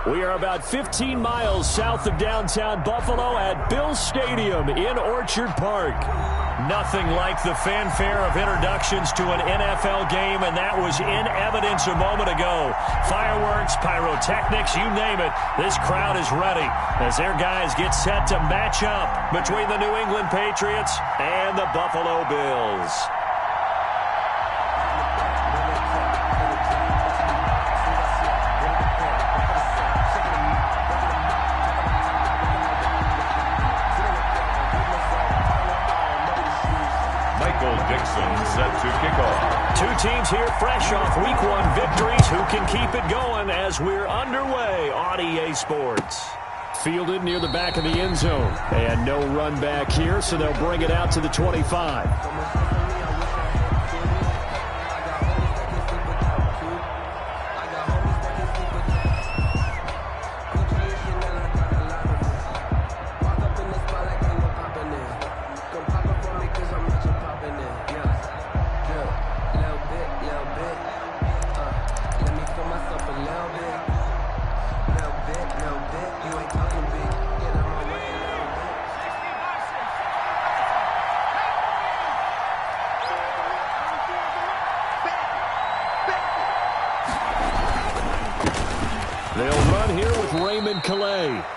We are about 15 miles south of downtown Buffalo at Bills Stadium in Orchard Park. Nothing like the fanfare of introductions to an NFL game, and that was in evidence a moment ago. Fireworks, pyrotechnics, you name it, this crowd is ready as their guys get set to match up between the New England Patriots and the Buffalo Bills. Set to kick off. Two teams here fresh off Week 1 victories. Who can keep it going as we're underway on EA Sports? Fielded near the back of the end zone. And no run back here, so they'll bring it out to the 25.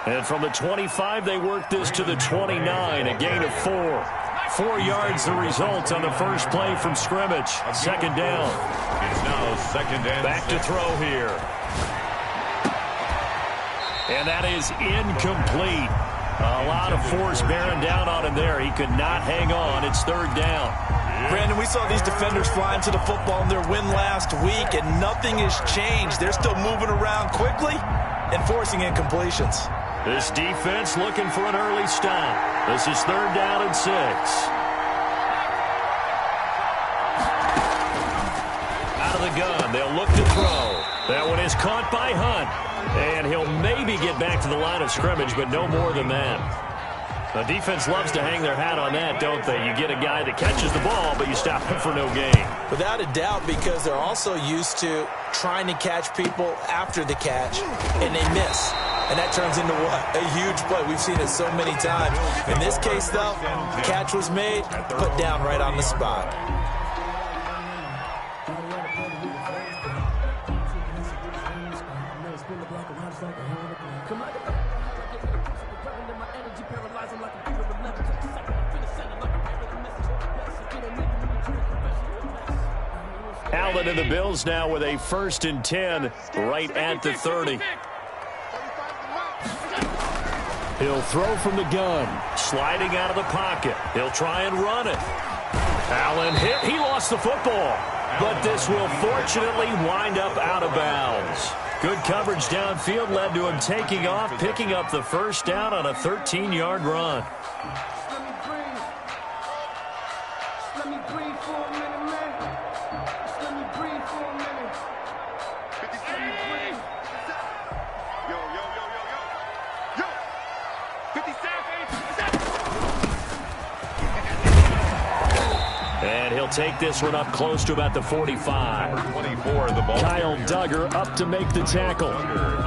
And from the 25, they work this to the 29, a gain of 4. 4 yards the result on the first play from scrimmage. Second down. It's now second and back to throw here. And that is incomplete. A lot of force bearing down on him there. He could not hang on. It's third down. Brandon, we saw these defenders flying to the football in their win last week, and nothing has changed. They're still moving around quickly and forcing incompletions. This defense looking for an early stop. This is third down and 6. Out of the gun, they'll look to throw. That one is caught by Hunt. And he'll maybe get back to the line of scrimmage, but no more than that. The defense loves to hang their hat on that, don't they? You get a guy that catches the ball, but you stop him for no gain. Without a doubt, because they're also used to trying to catch people after the catch, and they miss. And that turns into what? A huge play. We've seen it so many times. In this case, though, the catch was made, put down right on the spot. Allen and the Bills now with a 1st and 10 right at the 30. He'll throw from the gun, sliding out of the pocket. He'll try and run it. Allen hit. He lost the football, but this will fortunately wind up out of bounds. Good coverage downfield led to him taking off, picking up the first down on a 13-yard run. Take this one up close to about the 45. 24, the ball. Kyle Duggar up to make the tackle.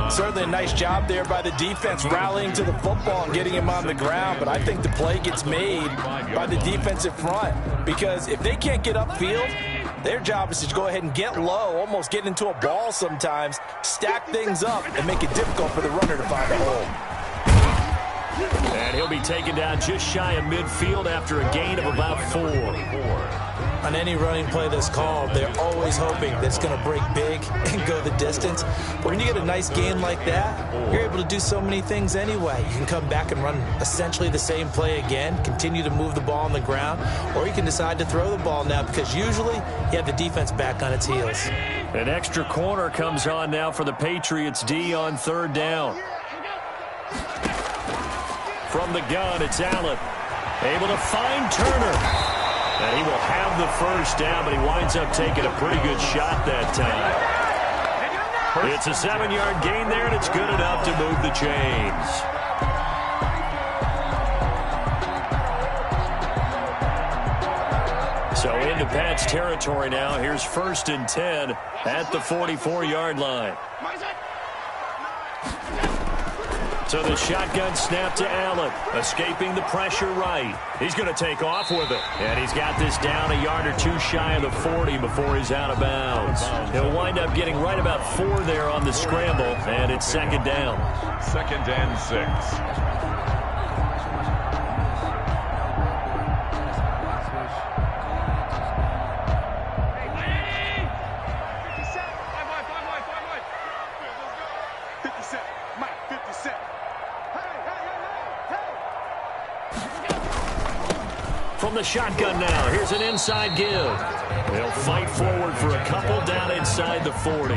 Certainly a nice job there by the defense rallying to the football and getting him on the ground, but I think the play gets made by the defensive front, because if they can't get upfield, their job is to go ahead and get low, almost get into a ball sometimes, stack things up, and make it difficult for the runner to find a hole. And he'll be taken down just shy of midfield after a gain of about 4. On any running play that's called, they're always hoping that it's going to break big and go the distance. But when you get a nice gain like that, you're able to do so many things anyway. You can come back and run essentially the same play again, continue to move the ball on the ground, or you can decide to throw the ball now, because usually you have the defense back on its heels. An extra corner comes on now for the Patriots D on third down. From the gun, it's Allen. Able to find Turner. And he will have the first down, but he winds up taking a pretty good shot that time. It's a 7-yard gain there, and it's good enough to move the chains. So into Pat's territory now. Here's 1st and 10 at the 44-yard line. So the shotgun snap to Allen, escaping the pressure right. He's going to take off with it. And he's got this down a yard or two shy of the 40 before he's out of bounds. He'll wind up getting right about 4 there on the scramble, and it's second down. 2nd and 6. From the shotgun now, here's an inside give. They'll fight forward for a couple down inside the 40.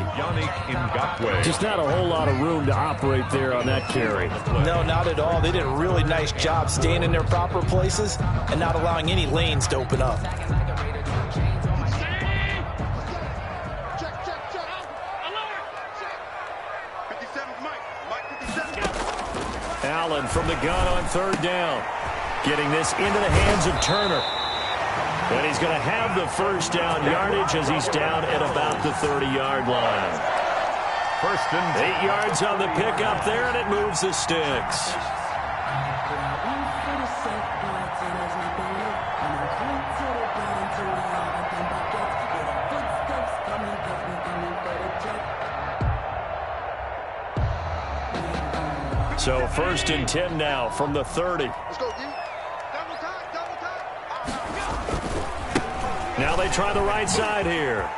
Just not a whole lot of room to operate there on that carry. No, not at all. They did a really nice job staying in their proper places and not allowing any lanes to open up. Allen from the gun on 3rd down. Getting this into the hands of Turner. And he's going to have the first down yardage as he's down at about the 30-yard line. 1st and 8 yards on the pickup there, and it moves the sticks. So 1st and 10 now from the 30. Let's go, D. Double time. Now they try the right side here.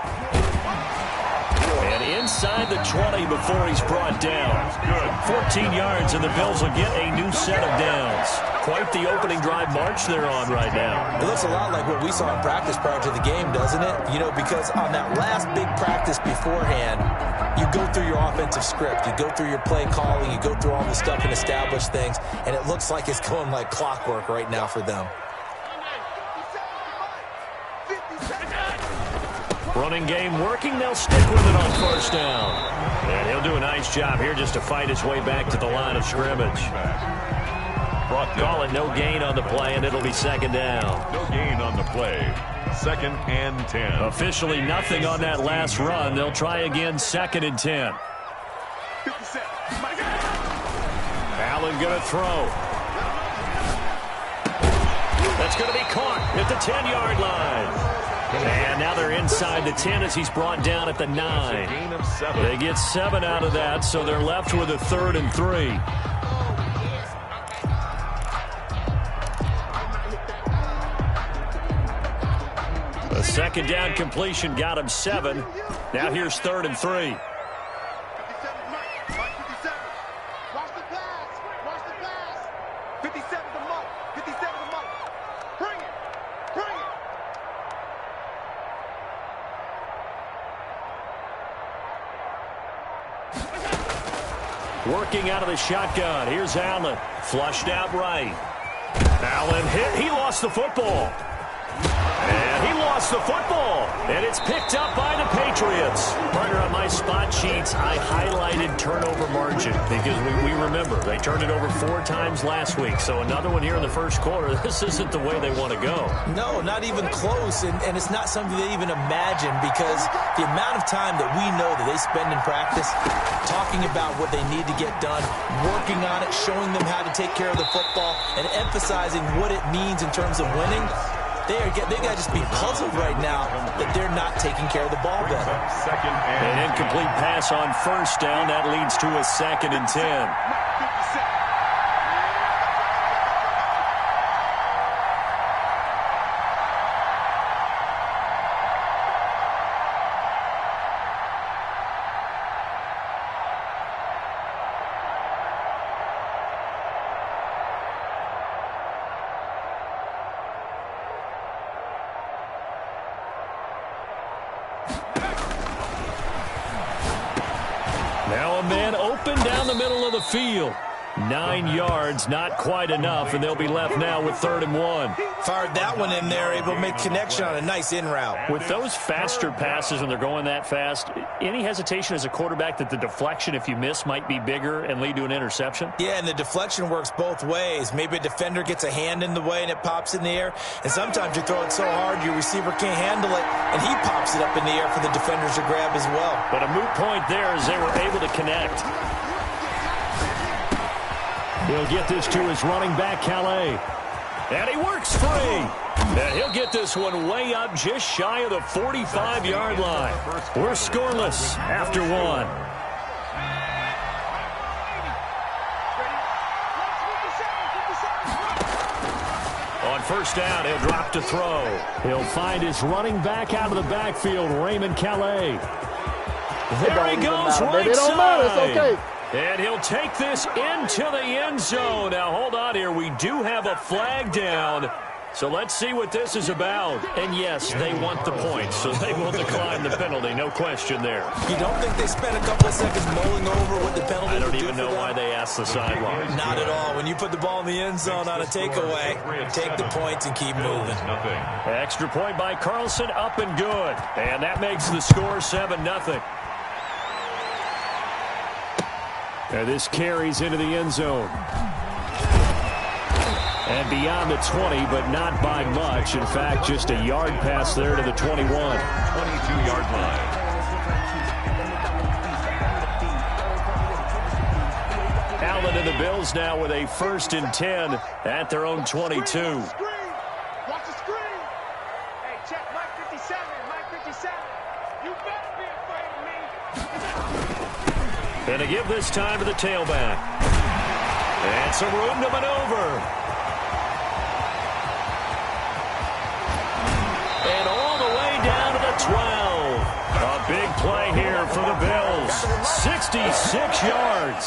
And inside the 20 before he's brought down. Good. 14 yards, and the Bills will get a new set of downs. Quite the opening drive march they're on right now. It looks a lot like what we saw in practice prior to the game, doesn't it? You know, because on that last big practice beforehand, you go through your offensive script. You go through your play calling. You go through all the stuff and establish things. And it looks like it's going like clockwork right now for them. Running game working. They'll stick with it on 1st down. And he'll do a nice job here just to fight his way back to the line of scrimmage. Call it no gain on the play, and it'll be 2nd down. No gain on the play. 2nd and 10. Officially nothing on that last run. They'll try again 2nd and 10. Allen going to throw. That's going to be caught at the 10-yard line. And now they're inside the 10 as he's brought down at the 9. They get 7 out of that, so they're left with a 3rd and 3. A 2nd down completion got him 7. Now here's 3rd and 3. Working out of the shotgun. Here's Allen. Flushed out right. Allen hit. He lost the football. And he lost the football. And it's picked up by the Patriots. Partner, on my spot sheets, I highlighted turnover margin because we remember they turned it over 4 times last week. So another one here in the first quarter. This isn't the way they want to go. No, not even close. And it's not something they even imagine because the amount of time that we know that they spend in practice talking about what they need to get done, working on it, showing them how to take care of the football, and emphasizing what it means in terms of winning. They got to just be puzzled right now that they're not taking care of the ball better. An incomplete pass on 1st down. That leads to a 2nd and 10. Now a man open down the middle of the field. 9 yards, not quite enough, and they'll be left now with 3rd and 1. Fired that one in there, able to make connection on a nice in route. With those faster passes when they're going that fast, any hesitation as a quarterback that the deflection, if you miss, might be bigger and lead to an interception? Yeah, and the deflection works both ways. Maybe a defender gets a hand in the way and it pops in the air, and sometimes you throw it so hard your receiver can't handle it, and he pops it up in the air for the defenders to grab as well. But a moot point there as they were able to connect. He'll get this to his running back, Calais. And he works free. And he'll get this one way up just shy of the 45-yard line. We're scoreless after one. On first down, he'll drop to throw. He'll find his running back out of the backfield, Raymond Calais. There he goes, right side. It's okay. And he'll take this into the end zone. Now, hold on here. We do have a flag down. So let's see what this is about. And, yes, they want the points, so they will decline the penalty. No question there. You don't think they spent a couple of seconds mulling over what the penalty I don't would even do know for why them? they asked the sideline. Not at all. When you put the ball in the end zone on a takeaway, take the points and keep moving. Extra point by Carlson, up and good. And that makes the score 7-0. And this carries into the end zone. And beyond the 20, but not by much. In fact, just a yard pass there to the 21. 22-yard line. Allen and the Bills now with a 1st and 10 at their own 22. Watch the screen. Hey, check Mike 57. Mike 57. You better be afraid of me. And to give this time to the tailback. And some room to maneuver. And all the way down to the 12. A big play here for the Bills. 66 yards.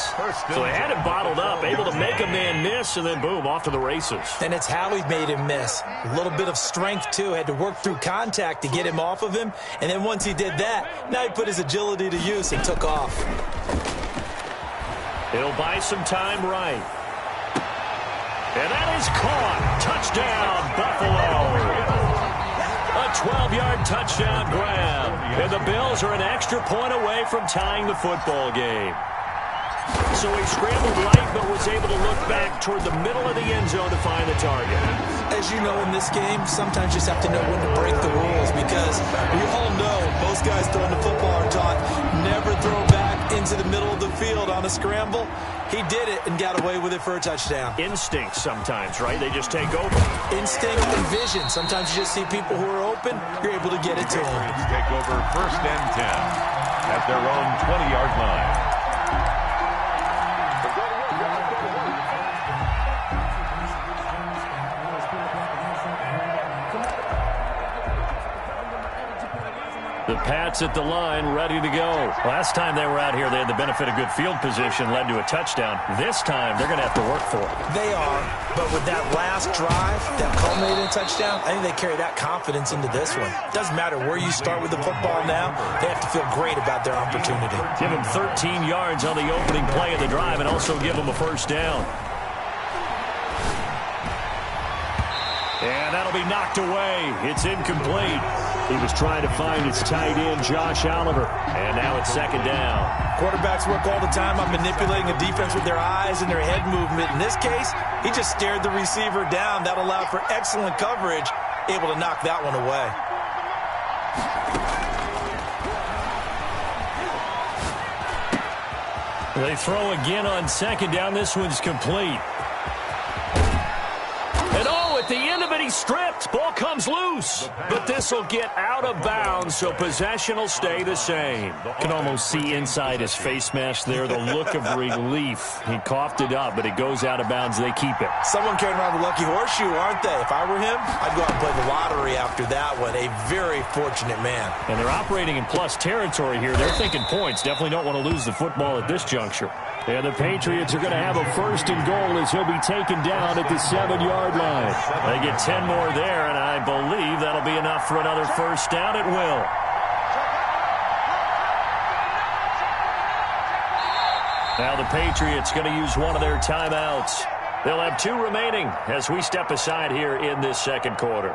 So they had it bottled up, able to make a man miss, and then boom, off to the races. And it's how he made him miss. A little bit of strength, too. Had to work through contact to get him off of him. And then once he did that, now he put his agility to use and took off. He'll buy some time right. And that is caught. Touchdown, Buffalo. A 12-yard touchdown grab. And the Bills are an extra point away from tying the football game. So he scrambled right, but was able to look back toward the middle of the end zone to find the target. As you know, in this game, sometimes you just have to know when to break the rules, because we all know most guys throwing the football are taught never throw back into the middle of the field on a scramble. He did it and got away with it for a touchdown. Instinct sometimes, right? They just take over. Instinct and vision. Sometimes you just see people who are open, you're able to get it to them. Take over 1st and 10 at their own 20-yard line. The Pats at the line, ready to go. Last time they were out here, they had the benefit of good field position, led to a touchdown. This time, they're going to have to work for it. They are, but with that last drive that culminated in a touchdown, I think they carry that confidence into this one. Doesn't matter where you start with the football now, they have to feel great about their opportunity. Give them 13 yards on the opening play of the drive and also give them a 1st down. And that'll be knocked away. It's incomplete. He was trying to find his tight end, Josh Oliver. And now it's 2nd down. Quarterbacks work all the time on manipulating a defense with their eyes and their head movement. In this case, he just stared the receiver down. That allowed for excellent coverage, able to knock that one away. They throw again on 2nd down. This one's complete. And at the end of it, he's stripped. Ball comes loose. But this will get out of bounds, so possession will stay the same. Can almost see inside his face mask there the look of relief. He coughed it up, but it goes out of bounds. They keep it. Someone carrying around the lucky horseshoe, aren't they? If I were him, I'd go out and play the lottery after that one. A very fortunate man. And they're operating in plus territory here. They're thinking points. Definitely don't want to lose the football at this juncture. And the Patriots are going to have a 1st and goal as he'll be taken down at the 7-yard line. They get 10 more there, and I believe that'll be enough for another 1st down. It will. Now the Patriots going to use one of their timeouts. They'll have 2 remaining as we step aside here in this 2nd quarter.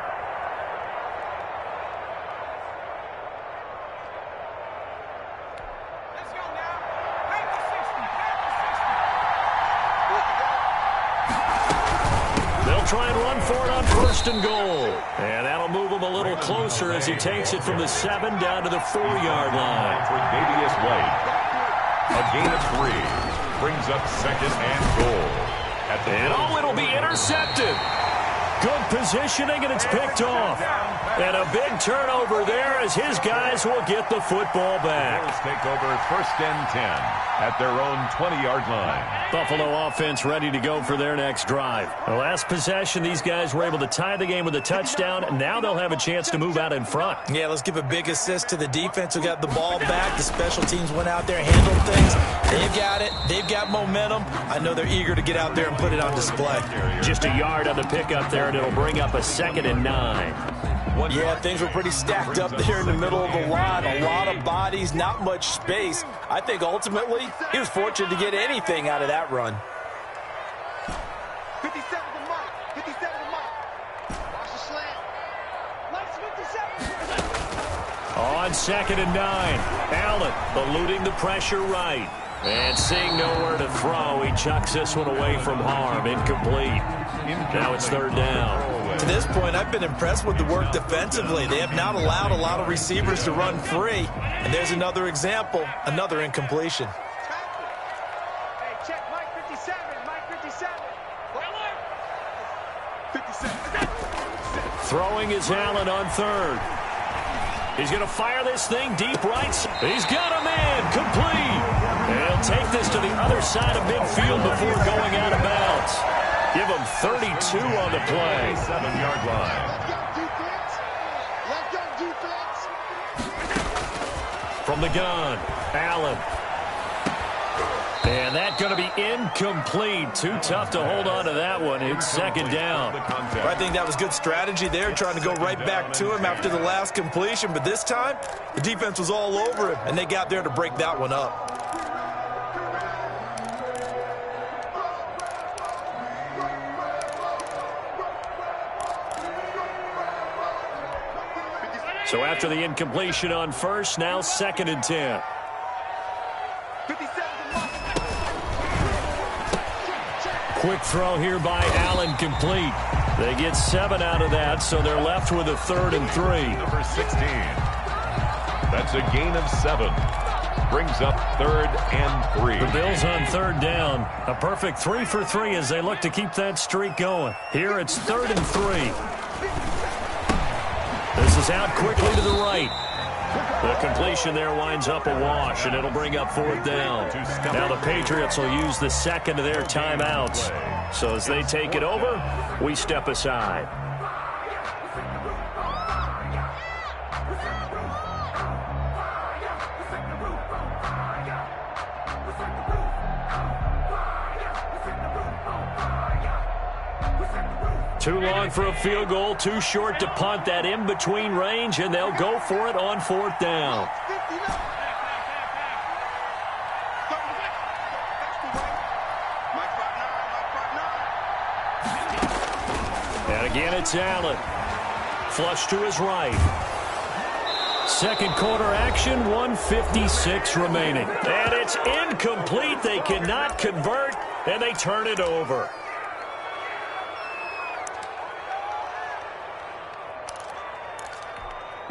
Try and run for it on 1st and goal. And that'll move him a little closer as he takes it from the 7 down to the 4-yard line. For Davius White. A gain of 3. Brings up 2nd and goal. And oh, it'll be intercepted. Good positioning, and it's picked off. And a big turnover there as his guys will get the football back. Bills take over 1st and 10 at their own 20-yard line. Buffalo offense ready to go for their next drive. The last possession, these guys were able to tie the game with a touchdown. Now they'll have a chance to move out in front. Yeah, let's give a big assist to the defense who got the ball back. The special teams went out there, handled things. They've got it. They've got momentum. I know they're eager to get out there and put it on display. Just a yard on the pickup there, and it'll bring up a 2nd and 9. Yeah, things were pretty stacked up there in the middle of the line. A lot of bodies, not much space. I think ultimately he was fortunate to get anything out of that run. 57 to Mike. 57 to Mike. Watch the slant. Mike's 57. On 2nd and 9. Allen eluding the pressure right. And seeing nowhere to throw, he chucks this one away from harm. Incomplete. Now it's 3rd down. To this point, I've been impressed with the work defensively. They have not allowed a lot of receivers to run free. And there's another example, another incompletion. Hey, check Mike 57. Mike 57. 57. Throwing is Allen on 3rd. He's going to fire this thing deep right. He's got a man complete. And he'll take this to the other side of midfield before going out of bounds. Give him 32 on the play. 7-yard line. Let's go defense. Let's go defense. From the gun, Allen. And that's going to be incomplete. Too tough to hold on to that one. It's 2nd down. I think that was good strategy there, trying to go right back to him after the last completion. But this time, the defense was all over him, and they got there to break that one up. So after the incompletion on 1st, now 2nd and 10. 57 to Mike. Quick throw here by Allen, complete. They get 7 out of that, so they're left with a 3rd and 3. Number 16. That's a gain of 7. Brings up 3rd and 3. The Bills on 3rd down. A perfect 3 for 3 as they look to keep that streak going. Here it's 3rd and 3. This is out quickly to the right. The completion there winds up a wash, and it'll bring up 4th down. Now the Patriots will use the 2nd of their timeouts. So as they take it over, we step aside. Too long for a field goal, too short to punt. That in-between range, and they'll go for it on 4th down. And again, it's Allen. Flush to his right. 2nd quarter action, 1:56 remaining. And it's incomplete. They cannot convert, and they turn it over.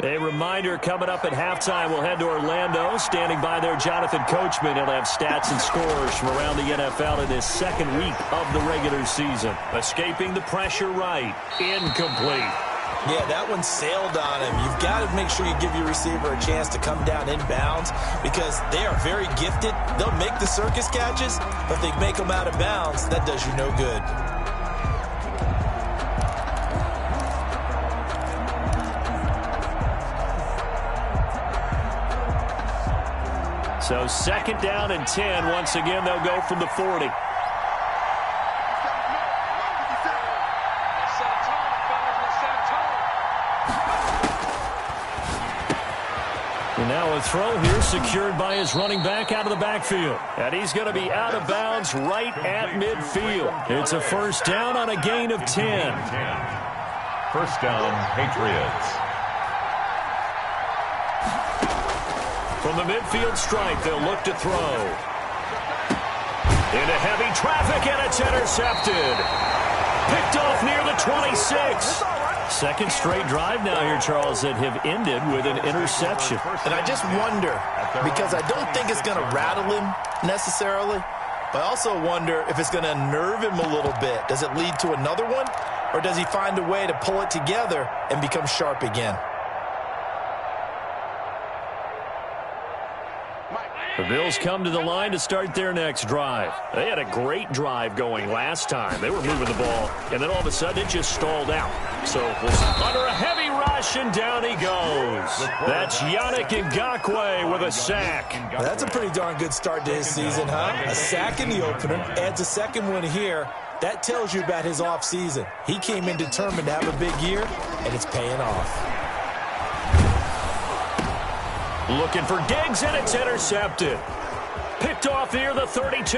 A reminder, coming up at halftime, we'll head to Orlando. Standing by there, Jonathan Coachman. He'll have stats and scores from around the NFL in this 2nd week of the regular season. Escaping the pressure right. Incomplete. Yeah, that one sailed on him. You've got to make sure you give your receiver a chance to come down inbounds because they are very gifted. They'll make the circus catches, but if they make them out of bounds, that does you no good. So 2nd down and 10. Once again, they'll go from the 40. And now a throw here secured by his running back out of the backfield. And he's going to be out of bounds right at midfield. It's a 1st down on a gain of 10. 1st down, Patriots. From the midfield stripe, they'll look to throw. Into heavy traffic, and it's intercepted. Picked off near the 26. 2nd straight drive now here, Charles, that have ended with an interception. And I just wonder, because I don't think it's going to rattle him necessarily, But I also wonder if it's going to unnerve him a little bit. Does it lead to another one? Or does he find a way to pull it together and become sharp again? The Bills come to the line to start their next drive. They had a great drive going last time. They were moving the ball, and then all of a sudden it just stalled out. So under a heavy rush, and down he goes. That's Yannick Ngakoue with a sack. That's a pretty darn good start to his season, huh? A sack in the opener, adds a second one here. That tells you about his offseason. He came in determined to have a big year, and it's paying off. Looking for Diggs, and it's intercepted. Picked off here, the 32.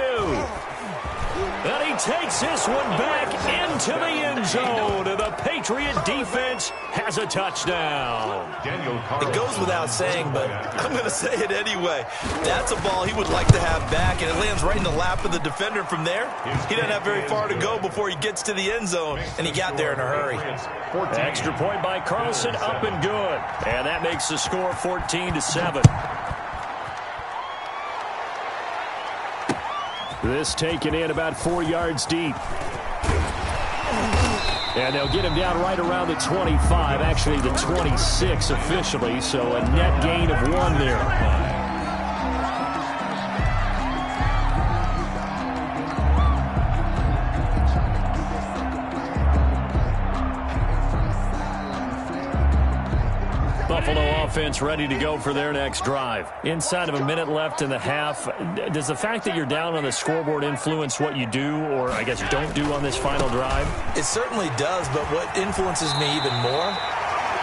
And he takes this one back into the end zone. And the Patriot defense has a touchdown. It goes without saying, but I'm going to say it anyway. That's a ball he would like to have back, and it lands right in the lap of the defender. From there, he doesn't have very far to go before he gets to the end zone, and he got there in a hurry. Extra point by Carlson, up and good. And that makes the score 14-7. This taken in about 4 yards deep. And they'll get him down right around the 25, actually the 26 officially, so a net gain of 1 there. Buffalo offense ready to go for their next drive. Inside of a minute left in the half, does the fact that you're down on the scoreboard influence what you do, or I guess don't do on this final drive? It certainly does, but what influences me even more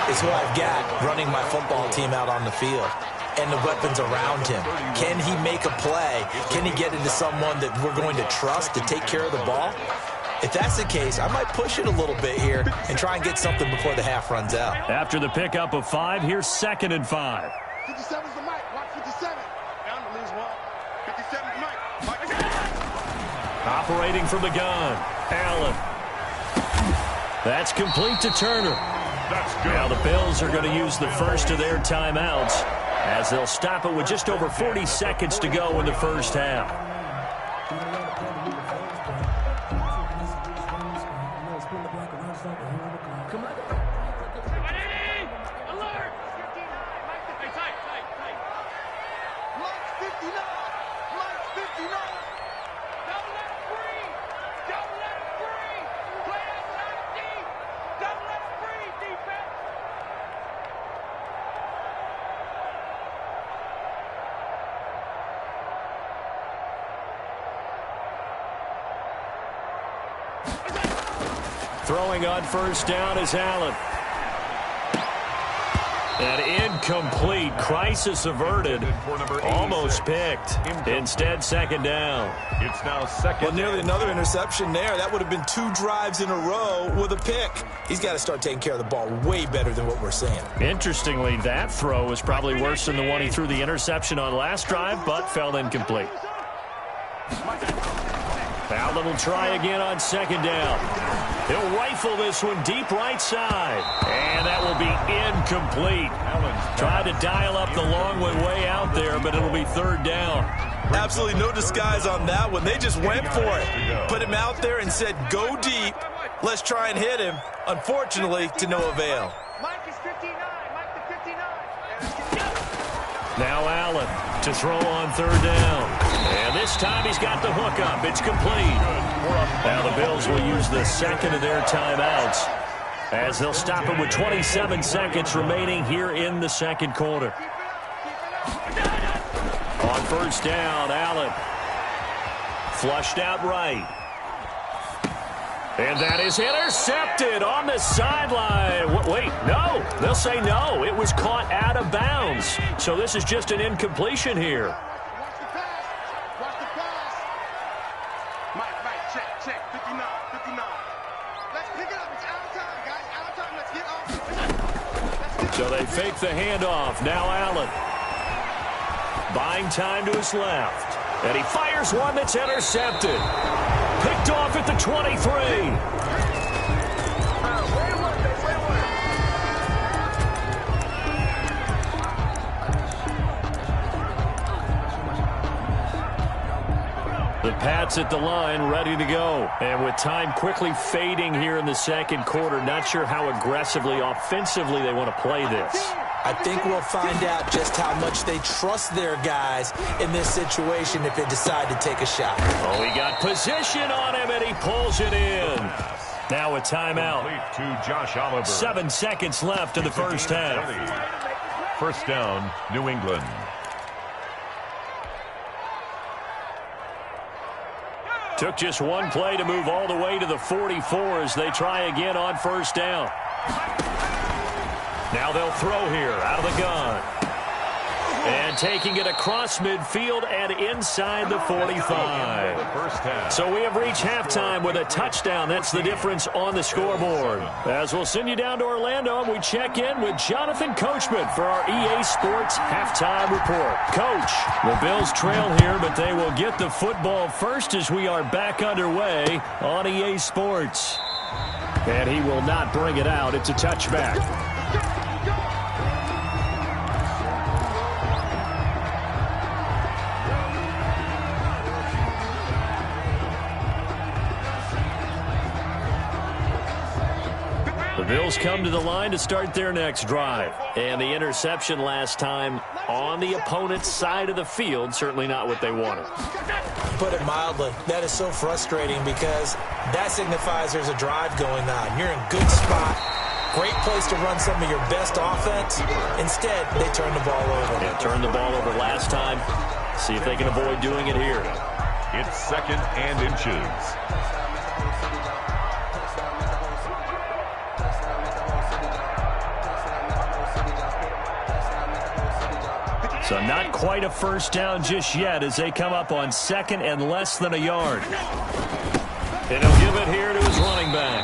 is who I've got running my football team out on the field and the weapons around him. Can he make a play? Can he get into someone that we're going to trust to take care of the ball? If that's the case, I might push it a little bit here and try and get something before the half runs out. After the pickup of 5, here's 2nd and 5. 57's the mic. Watch 57. Down to lose 1. 57's the mic. Operating from the gun, Allen. That's complete to Turner. That's good. Now the Bills are going to use the first of their timeouts as they'll stop it with just over 40 seconds to go in the first half. Throwing on first down is Allen. And incomplete. Crisis averted. Almost picked. Instead, 2nd down. It's now 2nd. Well, nearly another interception there. That would have been 2 drives in a row with a pick. He's got to start taking care of the ball way better than what we're seeing. Interestingly, that throw was probably worse than the one he threw the interception on last drive, but fell incomplete. Allen will try again on 2nd down. He'll rifle this one deep right side. And that will be incomplete. Tried to dial up the long way out there, but it'll be 3rd down. Absolutely no disguise on that one. They just went for it. Put him out there and said, go deep. Let's try and hit him. Unfortunately, to no avail. Mike is 59. Mike the 59. Now Allen to throw on 3rd down. And this time he's got the hookup. It's complete. Now the Bills will use the 2nd of their timeouts as they'll stop it with 27 seconds remaining here in the 2nd quarter. On 1st down, Allen flushed out right. And that is intercepted on the sideline. Wait, no. They'll say no. It was caught out of bounds. So this is just an incompletion here. Watch the pass. Watch the pass. Mike, check. 59. Let's pick it up. It's out of time, guys. Out of time. Let's get off. So they fake the handoff. Now Allen. Buying time to his left. And he fires one that's intercepted. Picked off at the 23. The Pats at the line, ready to go. And with time quickly fading here in the second quarter, not sure how aggressively, offensively they want to play this. I think we'll find out just how much they trust their guys in this situation if they decide to take a shot. Oh, he got position on him, and he pulls it in. Now a timeout. To Josh Oliver. 7 seconds left in the first half. First down, New England. Took just one play to move all the way to the 44 as they try again on first down. Now they'll throw here out of the gun. And taking it across midfield and inside the 45. So we have reached halftime with a touchdown. That's the difference on the scoreboard. As we'll send you down to Orlando, and we check in with Jonathan Coachman for our EA Sports Halftime Report. Coach, the Bills trail here, but they will get the football first as we are back underway on EA Sports. And he will not bring it out. It's a touchback. The Bills come to the line to start their next drive. And the interception last time on the opponent's side of the field, certainly not what they wanted. Put it mildly, that is so frustrating because that signifies there's a drive going on. You're in good spot. Great place to run some of your best offense. Instead, they turn the ball over. Yeah, turned the ball over last time. See if they can avoid doing it here. It's 2nd and inches. So not quite a first down just yet as they come up on 2nd and less than a yard. And he'll give it here to his running back.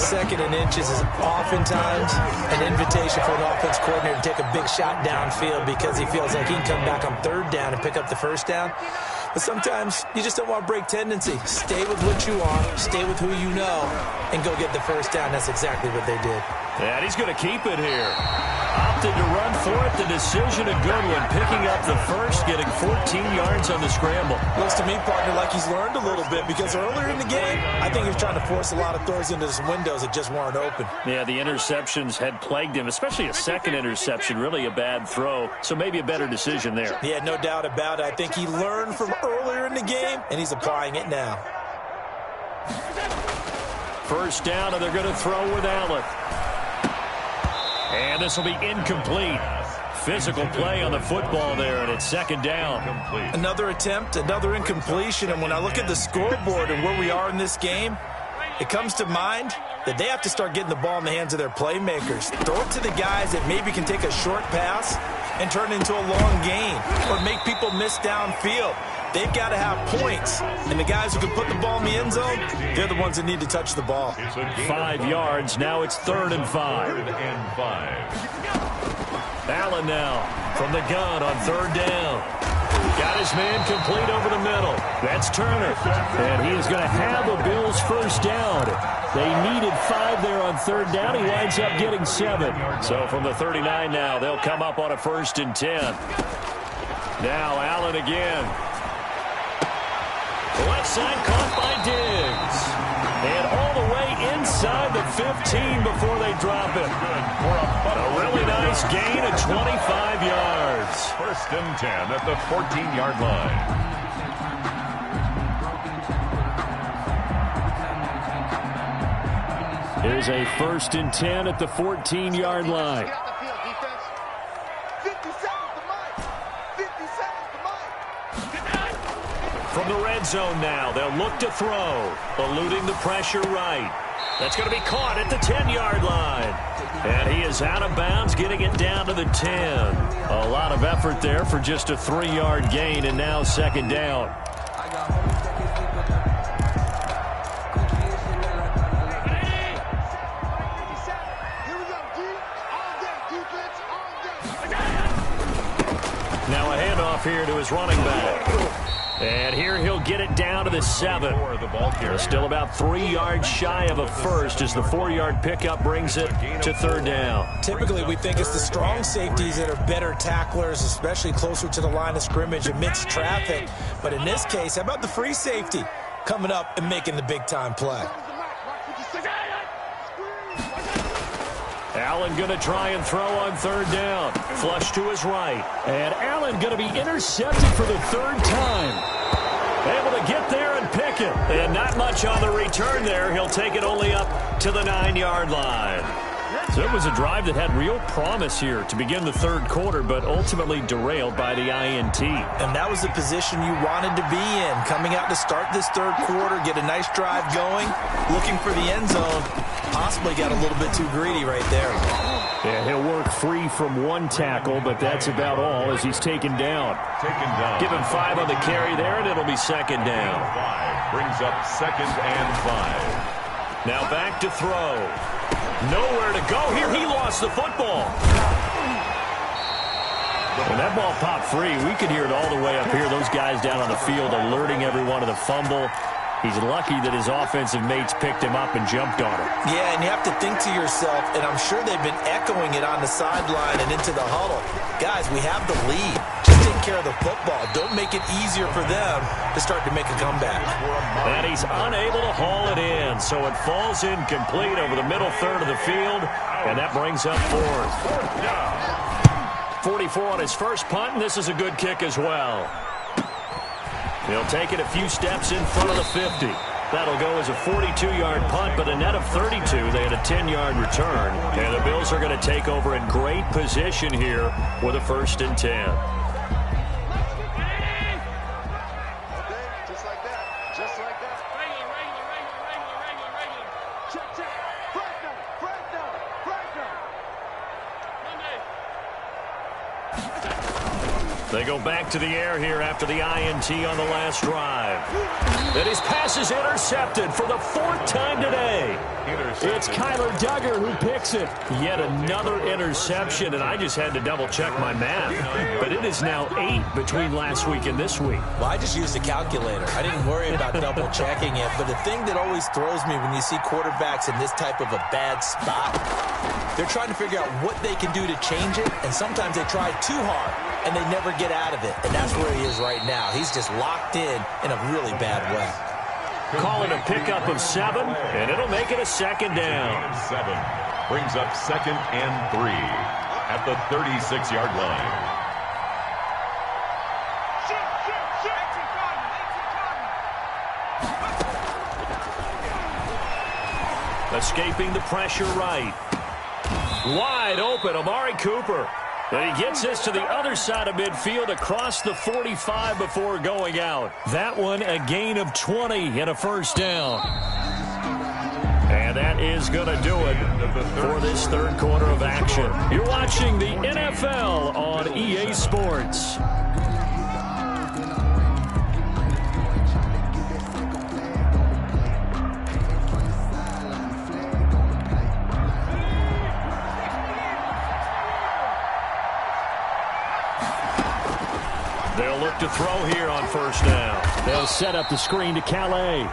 2nd and inches is oftentimes an invitation for an offense coordinator to take a big shot downfield because he feels like he can come back on 3rd down and pick up the first down. But sometimes you just don't want to break tendency. Stay with what you are, stay with who you know, and go get the first down. That's exactly what they did. And he's going to keep it here. Opted to run for it. The decision, a good one. Picking up the first, getting 14 yards on the scramble. Looks to me, partner, like he's learned a little bit because earlier in the game, I think he was trying to force a lot of throws into some windows that just weren't open. Yeah, the interceptions had plagued him, especially a second interception, really a bad throw. So maybe a better decision there. Yeah, no doubt about it. I think he learned from earlier in the game, and he's applying it now. First down, and they're going to throw with Allen. And this will be incomplete. Physical play on the football there, and it's 2nd down. Another attempt, another incompletion, and when I look at the scoreboard and where we are in this game, it comes to mind that they have to start getting the ball in the hands of their playmakers. Throw it to the guys that maybe can take a short pass and turn it into a long gain or make people miss downfield. They've got to have points, and the guys who can put the ball in the end zone, they're the ones that need to touch the ball. 5 yards. Now it's 3rd and 5. 3rd and 5. Allen now from the gun on 3rd down. Got his man complete over the middle. That's Turner. And he is going to have a Bills first down. They needed 5 there on 3rd down. He winds up getting 7. So from the 39 now, they'll come up on a 1st and 10. Now Allen again. Left side caught by Diggs. And all the way inside the 15 before they drop it. A really nice gain of 25 yards. 1st and 10 at the 14-yard line. Here's a 1st and 10 at the 14-yard line. Get out the field, defense. 50 seconds to Mike. 50 seconds to Mike. From the red zone now, they'll look to throw. Eluding the pressure right. That's going to be caught at the 10-yard line. And he is out of bounds, getting it down to the 10. A lot of effort there for just a 3-yard gain, and now 2nd down. Now a handoff here to his running back. And here he'll get it down to the 7. Still about 3 yards shy of a first as the 4-yard pickup brings it to 3rd down. Typically, we think it's the strong safeties that are better tacklers, especially closer to the line of scrimmage amidst traffic. But in this case, how about the free safety coming up and making the big-time play? Allen going to try and throw on 3rd down. Flush to his right. And Allen going to be intercepted for the 3rd time. Able to get there and pick it. And not much on the return there. He'll take it only up to the 9-yard line. So it was a drive that had real promise here to begin the 3rd quarter, but ultimately derailed by the INT. And that was the position you wanted to be in. Coming out to start this 3rd quarter, get a nice drive going, looking for the end zone. Possibly got a little bit too greedy right there. Yeah, he'll work free from 1 tackle, but that's about all as he's taken down. Give him 5 on the carry there, and it'll be 2nd down. 5 brings up 2nd and 5. Now back to throw. Nowhere to go here. He lost the football. When that ball popped free, we could hear it all the way up here. Those guys down on the field alerting everyone of the fumble. He's lucky that his offensive mates picked him up and jumped on him. Yeah, and you have to think to yourself, and I'm sure they've been echoing it on the sideline and into the huddle. Guys, we have the lead. Just take care of the football. Don't make it easier for them to start to make a comeback. And he's unable to haul it in, so it falls incomplete over the middle third of the field, and that brings up 4th. 44 on his first punt, and this is a good kick as well. He'll take it a few steps in front of the 50. That'll go as a 42-yard punt, but a net of 32. They had a 10-yard return. And the Bills are going to take over in great position here with a 1st and 10. Just like that. Just like that. Regular. Check. Flag down. They go back to the air here after the INT on the last drive. And his pass is intercepted for the 4th time today. It's Kyler Duggar who picks it. Yet another interception, and I just had to double-check my math. But it is now 8 between last week and this week. Well, I just used a calculator. I didn't worry about double-checking it. But the thing that always throws me when you see quarterbacks in this type of a bad spot, they're trying to figure out what they can do to change it, and sometimes they try too hard, and they never get out of it. And that's where he is right now. He's just locked in a really bad way. Calling a pickup of 7, and it'll make it a 2nd down. 7 brings up 2nd and 3 at the 36-yard line. Escaping the pressure right. Wide open, Amari Cooper. And he gets this to the other side of midfield across the 45 before going out. That one a gain of 20 and a 1st down. And that is going to do it for this 3rd quarter of action. You're watching the NFL on EA Sports. They'll look to throw here on 1st down. They'll set up the screen to Calais.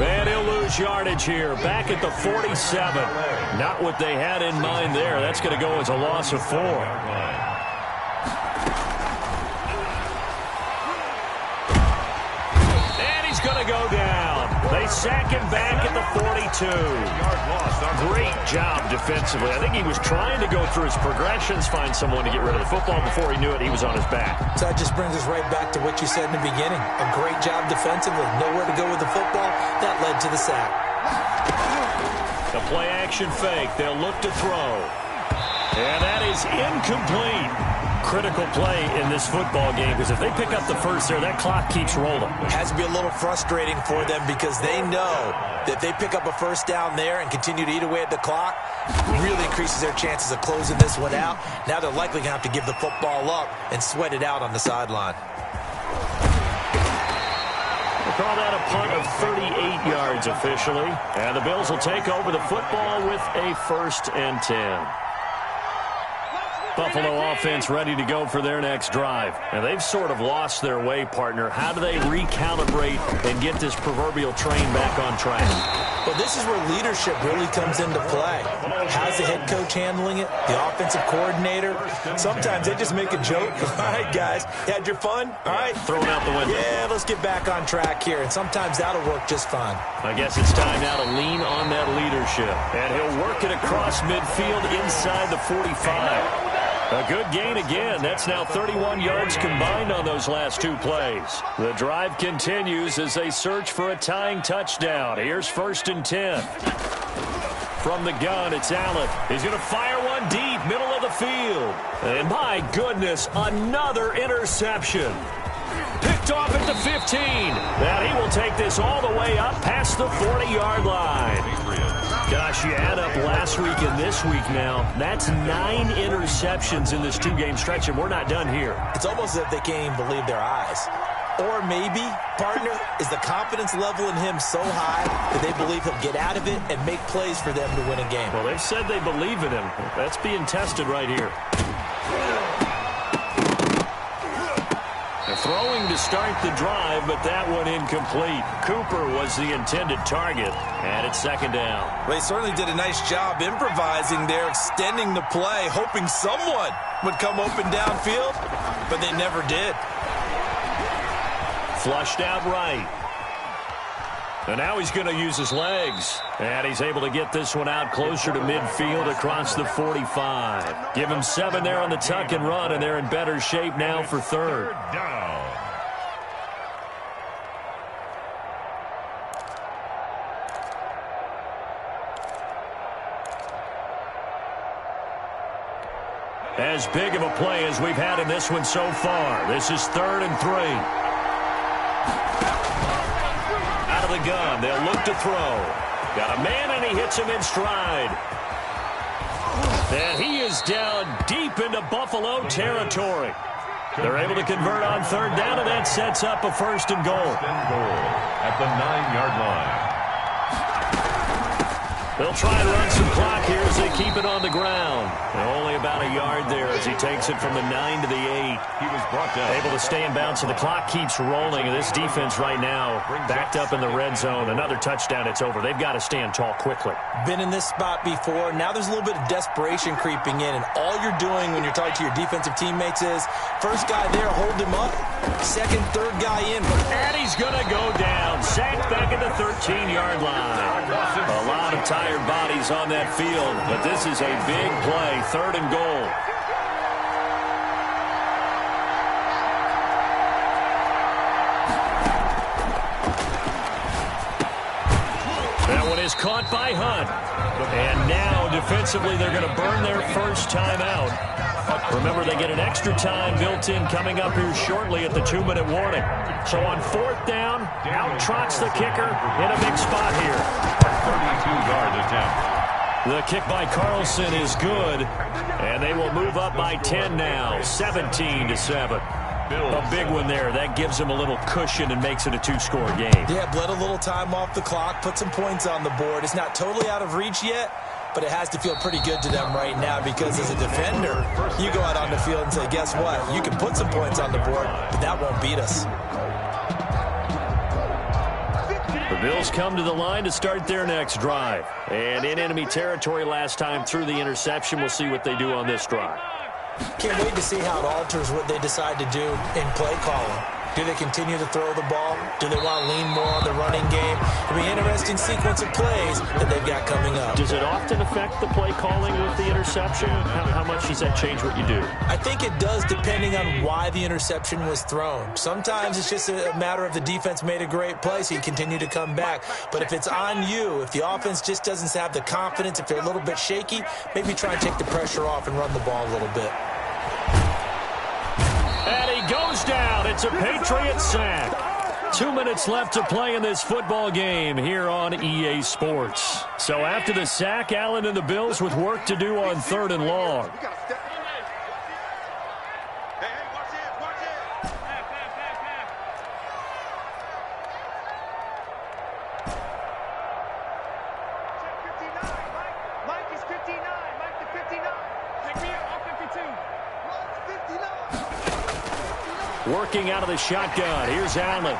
And he'll lose yardage here. Back at the 47. Not what they had in mind there. That's going to go as a loss of 4. And he's going to go down. They sack him back at the 42. Great job defensively. I think he was trying to go through his progressions, find someone to get rid of the football. Before he knew it, he was on his back. So that just brings us right back to what you said in the beginning. A great job defensively. Nowhere to go with the football. That led to the sack. The play action fake. They'll look to throw. And that is incomplete. Critical play in this football game because if they pick up the 1st there, that clock keeps rolling. It has to be a little frustrating for them because they know that if they pick up a 1st down there and continue to eat away at the clock, it really increases their chances of closing this one out. Now they're likely going to have to give the football up and sweat it out on the sideline. We'll call that a punt of 38 yards officially. And the Bills will take over the football with a 1st and 10. Buffalo offense ready to go for their next drive. And they've sort of lost their way, partner. How do they recalibrate and get this proverbial train back on track? Well, this is where leadership really comes into play. How's the head coach handling it? The offensive coordinator? Sometimes they just make a joke. All right, guys, you had your fun? All right. Throw it out the window. Yeah, let's get back on track here. And sometimes that'll work just fine. I guess it's time now to lean on that leadership. And he'll work it across midfield inside the 45. A good gain again. That's now 31 yards combined on those last two plays. The drive continues as they search for a tying touchdown. Here's 1st and 10. From the gun, it's Allen. He's going to fire one deep, middle of the field. And my goodness, another interception. Picked off at the 15. Now he will take this all the way up past the 40-yard line. Gosh, you add up last week and this week now. That's 9 interceptions in this two-game stretch, and we're not done here. It's almost as if they can't even believe their eyes. Or maybe, partner, is the confidence level in him so high that they believe he'll get out of it and make plays for them to win a game. Well, they've said they believe in him. That's being tested right here. Throwing to start the drive, but that one incomplete. Cooper was the intended target, and it's 2nd down. Well, they certainly did a nice job improvising there, extending the play, hoping someone would come open downfield, but they never did. Flushed out right. And now he's going to use his legs. And he's able to get this one out closer to midfield across the 45. Give him 7 there on the tuck and run, and they're in better shape now for 3rd. Down. As big of a play as we've had in this one so far. This is 3rd and 3. The gun. They'll look to throw. Got a man, and he hits him in stride. And he is down deep into Buffalo territory. They're able to convert on 3rd down, and that sets up a 1st and goal. At the 9-yard line. They'll try and run some clock here as they keep it on the ground. And only about a yard there as he takes it from the 9 to the 8. He was brought down. Able to stay in bounds, so the clock keeps rolling. And this defense right now backed up in the red zone. Another touchdown, it's over. They've got to stand tall quickly. Been in this spot before. Now there's a little bit of desperation creeping in. And all you're doing when you're talking to your defensive teammates is, first guy there, hold him up. 2nd, 3rd guy in. And he's going to go down. Sacked back at the 13-yard line. A lot of tired bodies on that field, but this is a big play. 3rd and goal. That one is caught by Hunt. And now defensively they're going to burn their first timeout. Remember, they get an extra time built in coming up here shortly at the 2-minute warning. So on 4th down, out trots the kicker in a big spot here. 32-yard attempt. The kick by Carlson is good, and they will move up by 10 now, 17-7. A big one there. That gives them a little cushion and makes it a 2-score game. Yeah, bled a little time off the clock, put some points on the board. It's not totally out of reach yet, but it has to feel pretty good to them right now because as a defender, you go out on the field and say, guess what? You can put some points on the board, but that won't beat us. The Bills come to the line to start their next drive. And in enemy territory last time through the interception. We'll see what they do on this drive. Can't wait to see how it alters what they decide to do in play calling. Do they continue to throw the ball? Do they want to lean more on the running game? It'll be an interesting sequence of plays that they've got coming up. Does it often affect the play calling with the interception? How much does that change what you do? I think it does depending on why the interception was thrown. Sometimes it's just a matter of the defense made a great play, so you continue to come back. But if it's on you, if the offense just doesn't have the confidence, if they're a little bit shaky, maybe try and take the pressure off and run the ball a little bit. And he goes down. It's a Patriot sack. 2 minutes left to play in this football game here on EA Sports. So after the sack, Allen and the Bills with work to do on 3rd and long. Mike is 59. Mike the 59. Pick me up. I'm 52. Working out of the shotgun. Here's Allen.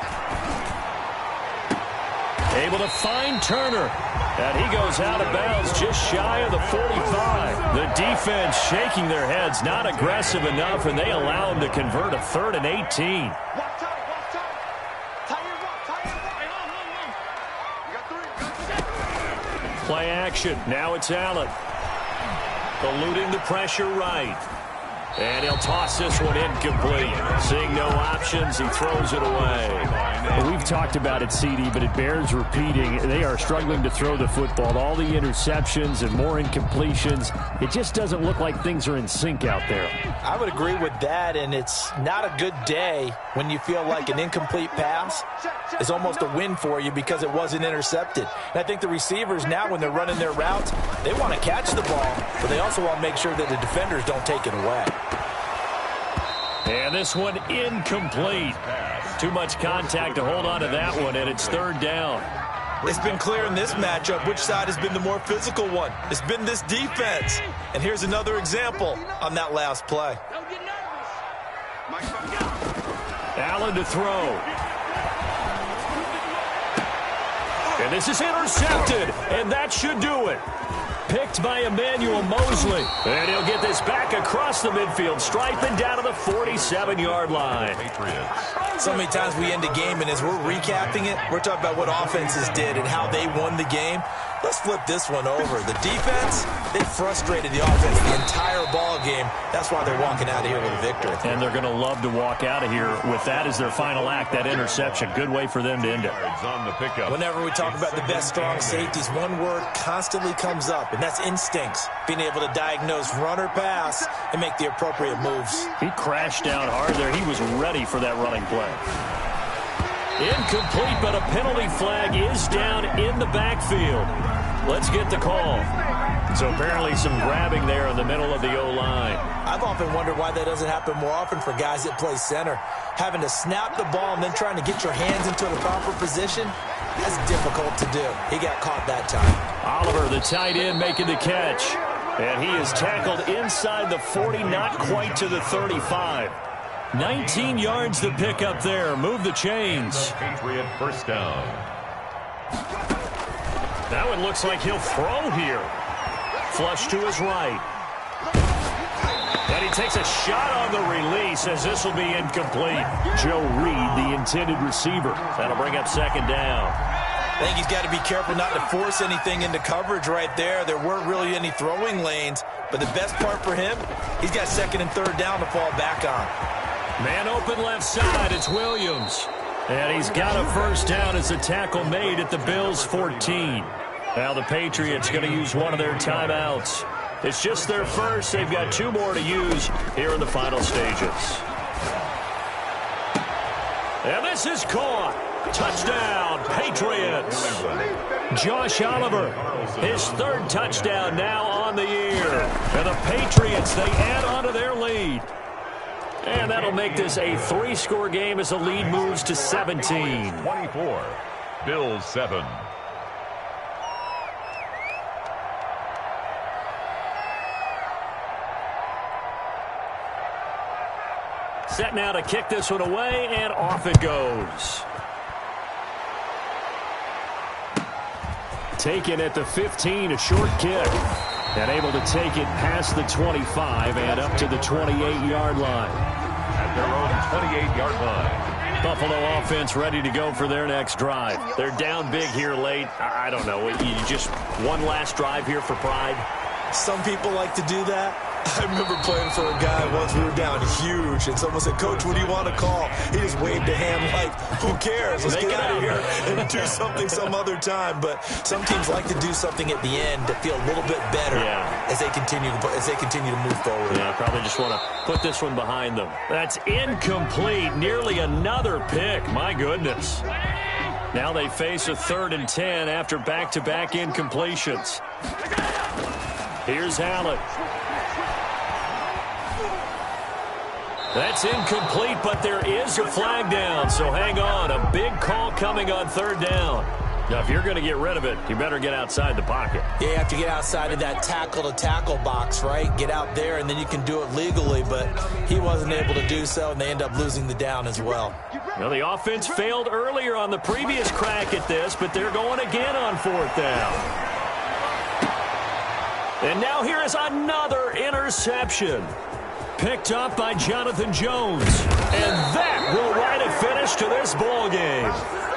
Able to find Turner. And he goes out of bounds just shy of the 45. The defense shaking their heads, not aggressive enough, and they allow him to convert a 3rd and 18. Play action. Now it's Allen. Eluding the pressure right. And he'll toss this one incomplete. Seeing no options, he throws it away. Well, we've talked about it, CD, but it bears repeating. They are struggling to throw the football. All the interceptions and more incompletions. It just doesn't look like things are in sync out there. I would agree with that, and it's not a good day when you feel like an incomplete pass is almost a win for you because it wasn't intercepted. And I think the receivers now, when they're running their routes, they want to catch the ball, but they also want to make sure that the defenders don't take it away. And this one incomplete. Too much contact to hold on to that one, and it's 3rd down. It's been clear in this matchup which side has been the more physical one. It's been this defense. And here's another example on that last play. Allen to throw. And this is intercepted, and that should do it. Picked by Emmanuel Mosley. And he'll get this back across the midfield stripe and down to the 47-yard line. So many times we end a game, and as we're recapping it, we're talking about what offenses did and how they won the game. Let's flip this one over. The defense, they frustrated the offense the entire ball game. That's why they're walking out of here with a victory. And they're going to love to walk out of here with that as their final act, that interception. Good way for them to end it. Whenever we talk about the best strong safeties, one word constantly comes up, and that's instincts. Being able to diagnose run or pass and make the appropriate moves. He crashed down hard there. He was ready for that running play. Incomplete, but a penalty flag is down in the backfield. Let's get the call. So apparently some grabbing there in the middle of the O-line. I've often wondered why that doesn't happen more often for guys that play center. Having to snap the ball and then trying to get your hands into the proper position, that's difficult to do. He got caught that time. Oliver, the tight end, making the catch. And he is tackled inside the 40, not quite to the 35. 19 yards to pick up there. Move the chains. Patriot 1st down. Now it looks like he'll throw here. Flush to his right. And he takes a shot on the release as this will be incomplete. Joe Reed, the intended receiver. That'll bring up 2nd down. I think he's got to be careful not to force anything into coverage right there. There weren't really any throwing lanes. But the best part for him, he's got 2nd and 3rd down to fall back on. Man open left side, it's Williams. And he's got a 1st down as a tackle made at the Bills' 14. Now the Patriots going to use one of their timeouts. It's just their first. They've got 2 more to use here in the final stages. And this is caught. Touchdown, Patriots. Josh Oliver, his 3rd touchdown now on the year. And the Patriots, they add on to their lead. And that'll make this a 3-score game as the lead moves to 17. 24, Bills 7. Set now to kick this one away, and off it goes. Taken at the 15, a short kick. And able to take it past the 25 and up to the 28-yard line. At their own 28-yard line. Buffalo offense ready to go for their next drive. They're down big here late. I don't know. You just one last drive here for pride. Some people like to do that. I remember playing for a guy once. We were down huge, and someone said, "Coach, what do you want to call?" He just waved a hand like, "Who cares? Let's get out of here and do something some other time." But some teams like to do something at the end to feel a little bit better as they continue to move forward. Yeah, probably just want to put this one behind them. That's incomplete. Nearly another pick. My goodness. Now they face a 3rd and 10 after back-to-back incompletions. Here's Allen. That's incomplete, but there is a flag down, so hang on. A big call coming on 3rd down. Now, if you're going to get rid of it, you better get outside the pocket. Yeah, you have to get outside of that tackle-to-tackle box, right? Get out there, and then you can do it legally, but he wasn't able to do so, and they end up losing the down as well. Well, the offense failed earlier on the previous crack at this, but they're going again on 4th down. And now here is another interception. Picked up by Jonathan Jones. And that will write a finish to this ball game.